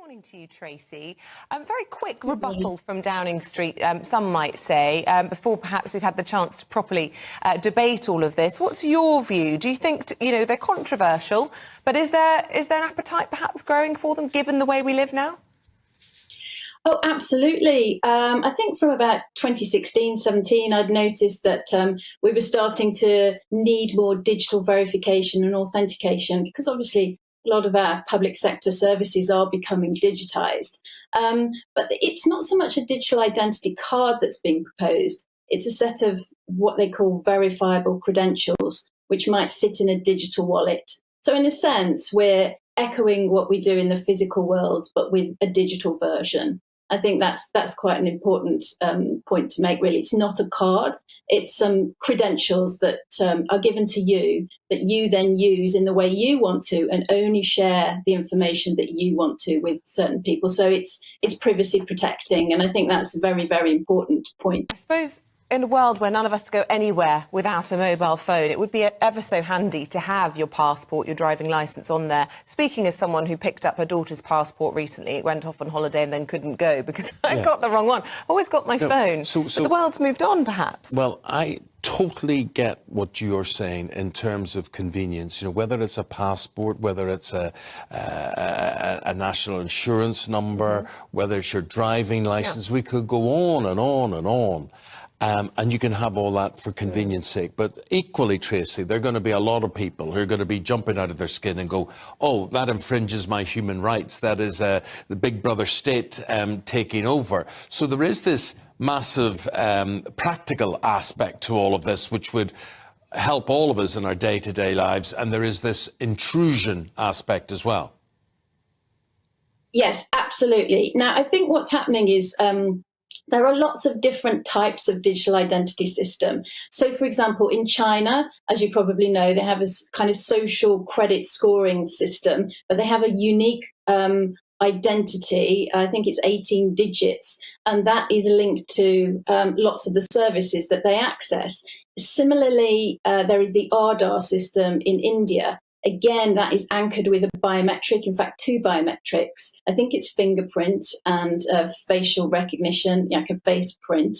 Morning to you, Tracy. Very quick rebuttal from Downing Street, some might say, before perhaps we've had the chance to properly debate all of this. What's your view? Do you think, they're controversial, but is there an appetite perhaps growing for them, given the way we live now? Oh, absolutely. I think from about 2016-17, I'd noticed that we were starting to need more digital verification and authentication, because obviously a lot of our public sector services are becoming digitised. But it's not so much a digital identity card that's being proposed. It's a set of what they call verifiable credentials, which might sit in a digital wallet. So in a sense, we're echoing what we do in the physical world, but with a digital version. I think that's quite an important point to make, really. It's not a card. It's some credentials that are given to you that you then use in the way you want to, and only share the information that you want to with certain people. So it's privacy protecting, and I think that's a very, very important point. I suppose in a world where none of us go anywhere without a mobile phone, it would be ever so handy to have your passport, your driving licence on there. Speaking as someone who picked up her daughter's passport recently, went off on holiday and then couldn't go because I got the wrong one. Always got my phone. But the world's moved on, perhaps. Well, I totally get what you're saying in terms of convenience. Whether it's a passport, whether it's a national insurance number, whether it's your driving licence, we could go on and on and on. And you can have all that for convenience sake. But equally, Tracy, there are going to be a lot of people who are going to be jumping out of their skin and go, oh, that infringes my human rights. That is the big brother state taking over. So there is this massive practical aspect to all of this, which would help all of us in our day-to-day lives. And there is this intrusion aspect as well. Yes, absolutely. Now, I think what's happening is there are lots of different types of digital identity system. So, for example, in China, as you probably know, they have a kind of social credit scoring system, but they have a unique identity. I think it's 18 digits, and that is linked to lots of the services that they access. Similarly, there is the Aadhaar system in India. Again, that is anchored with a biometric, in fact, two biometrics. I think it's fingerprint and facial recognition, like a face print.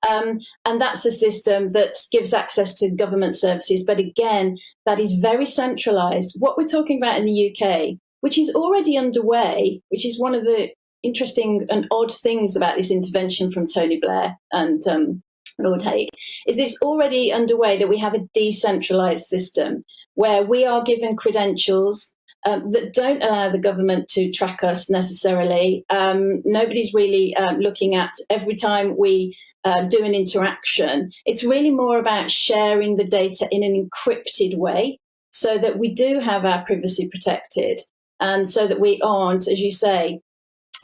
And that's a system that gives access to government services. But again, that is very centralised. What we're talking about in the UK, which is already underway, which is one of the interesting and odd things about this intervention from Tony Blair and Lord Hague, is it's already underway that we have a decentralised system where we are given credentials that don't allow the government to track us necessarily. Nobody's really looking at every time we do an interaction. It's really more about sharing the data in an encrypted way so that we do have our privacy protected, and so that we aren't, as you say,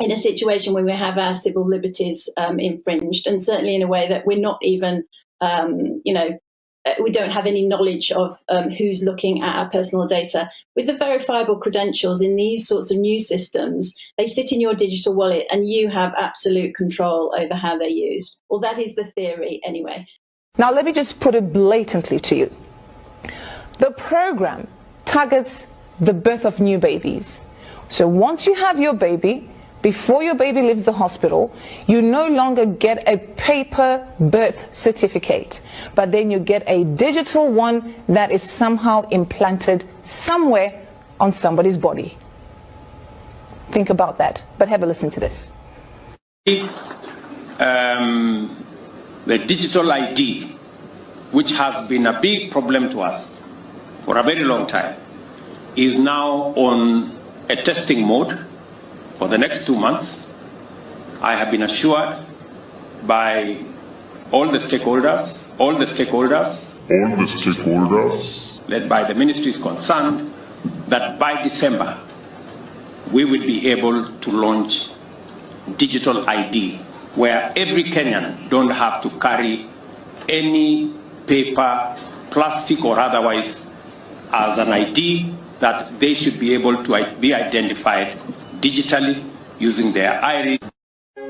in a situation where we have our civil liberties infringed, and certainly in a way that we're not even, we don't have any knowledge of who's looking at our personal data. With the verifiable credentials in these sorts of new systems, they sit in your digital wallet and you have absolute control over how they're used. Well, that is the theory anyway. Now, let me just put it blatantly to you. The program targets the birth of new babies. So once you have your baby, before your baby leaves the hospital, you no longer get a paper birth certificate, but then you get a digital one that is somehow implanted somewhere on somebody's body. Think about that, but have a listen to this. The digital ID, which has been a big problem to us for a very long time, is now on a testing mode. For the next 2 months, I have been assured by all the stakeholders, led by the ministries concerned, that by December, we will be able to launch digital ID, where every Kenyan don't have to carry any paper, plastic or otherwise, as an ID, that they should be able to be identified digitally using their iris.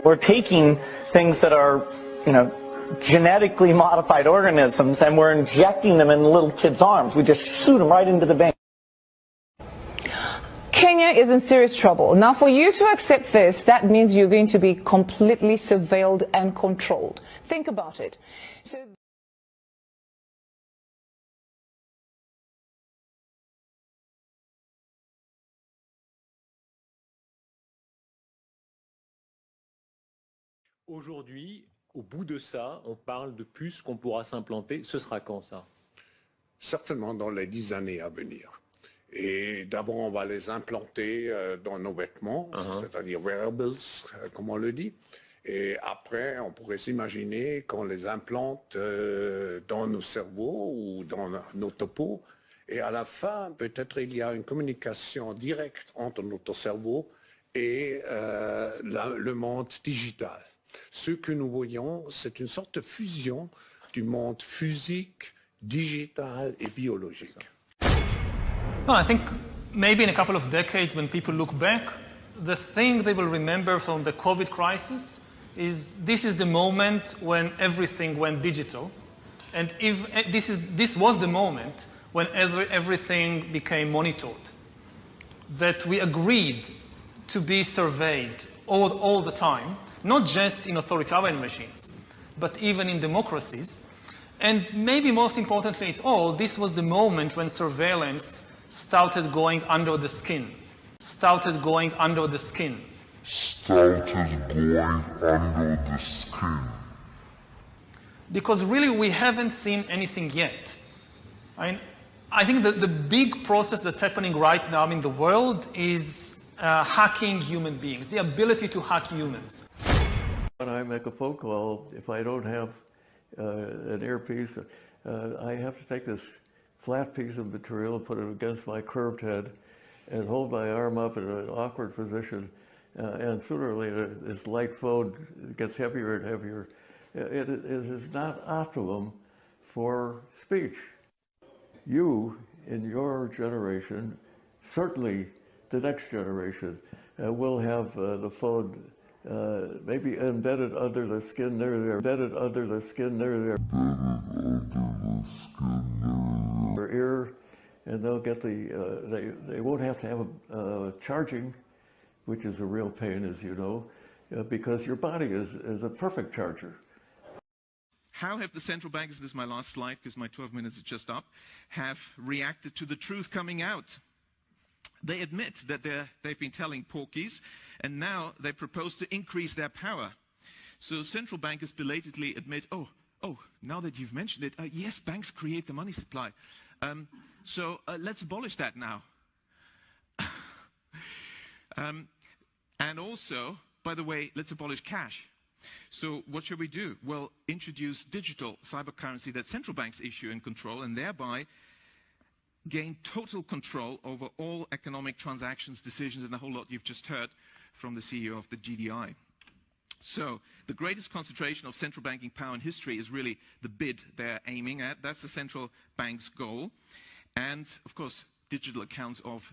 We're taking things that are, genetically modified organisms, and we're injecting them in little kids' arms. We just shoot them right into the vein. Kenya Kenya is in serious trouble. Now, for you to accept this, that means you're going to be completely surveilled and controlled. Think about it. So aujourd'hui, au bout de ça, on parle de puces qu'on pourra s'implanter. Ce sera quand ça? Certainement dans les 10 années à venir. Et d'abord, on va les implanter dans nos vêtements, c'est-à-dire wearables, comme on le dit. Et après, on pourrait s'imaginer qu'on les implante dans nos cerveaux ou dans nos topos. Et à la fin, peut-être il y a une communication directe entre notre cerveau et le monde digital. Ce que nous voyons, c'est une sorte de fusion du monde physique, digital et biologique. No, I think maybe in a couple of decades, when people look back, the thing they will remember from the COVID crisis is this is the moment when everything went digital. And if this was the moment when everything became monitored, that we agreed to be surveyed all the time, not just in authoritarian regimes, but even in democracies. And maybe most importantly at all, this was the moment when surveillance started going under the skin. Started going under the skin. Because really we haven't seen anything yet. I think that the big process that's happening right now in the world is hacking human beings, the ability to hack humans. When I make a phone call, if I don't have an earpiece, I have to take this flat piece of material and put it against my curved head and hold my arm up in an awkward position. And sooner or later, this light phone gets heavier and heavier. It is not optimum for speech. You, in your generation, certainly the next generation, will have the phone maybe embedded under the skin there, embedded under the skin there, their ear, and they'll get the, they won't have to have charging, which is a real pain, as you know, because your body is a perfect charger. How have the central bankers, this is my last slide because my 12 minutes are just up, have reacted to the truth coming out? They admit that they've been telling porkies, and now they propose to increase their power. So central bankers belatedly admit, oh, now that you've mentioned it, yes, banks create the money supply. So let's abolish that now. And also, by the way, let's abolish cash. So what should we do? Well, introduce digital cyber currency that central banks issue and control, and thereby gain total control over all economic transactions, decisions, and the whole lot you've just heard from the CEO of the GDI. So the greatest concentration of central banking power in history is really the bid they're aiming at. That's the central bank's goal. And, of course, digital accounts of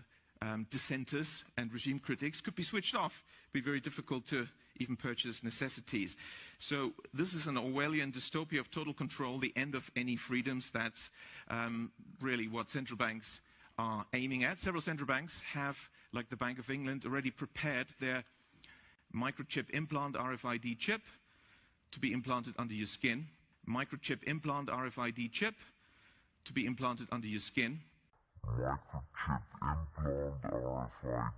dissenters and regime critics could be switched off. It would be very difficult to even purchase necessities. So this is an Orwellian dystopia of total control, the end of any freedoms. That's really what central banks are aiming at. Several central banks have, like the Bank of England, already prepared their microchip implant RFID chip to be implanted under your skin. Microchip implant RFID chip to be implanted under your skin. Microchip implant RFID chip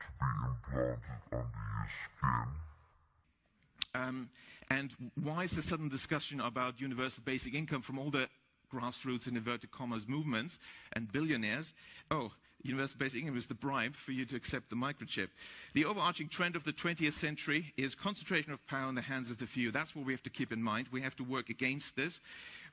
to be implanted under your skin. And why is there sudden discussion about universal basic income from all the grassroots and inverted commas movements and billionaires? Oh, universal basic income is the bribe for you to accept the microchip. The overarching trend of the 20th century is concentration of power in the hands of the few. That's what we have to keep in mind. We have to work against this.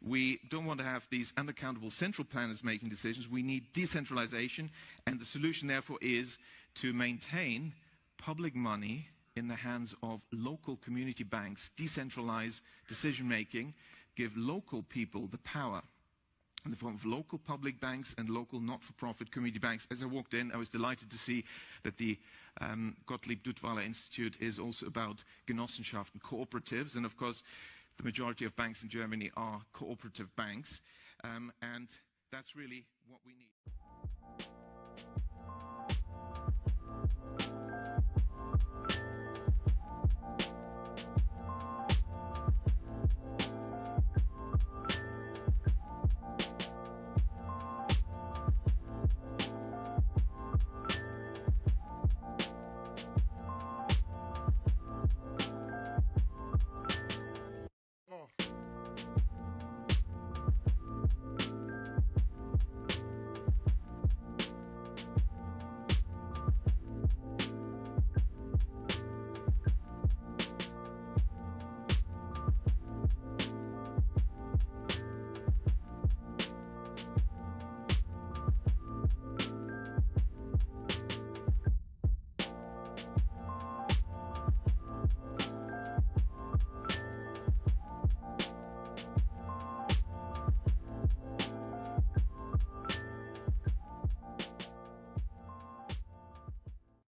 We don't want to have these unaccountable central planners making decisions. We need decentralization, and the solution, therefore, is to maintain public money in the hands of local community banks, decentralize decision-making, give local people the power in the form of local public banks and local not-for-profit community banks. As I walked in, I was delighted to see that the Gottlieb Duttweiler Institute is also about Genossenschaften and cooperatives, and of course, the majority of banks in Germany are cooperative banks, and that's really what we need.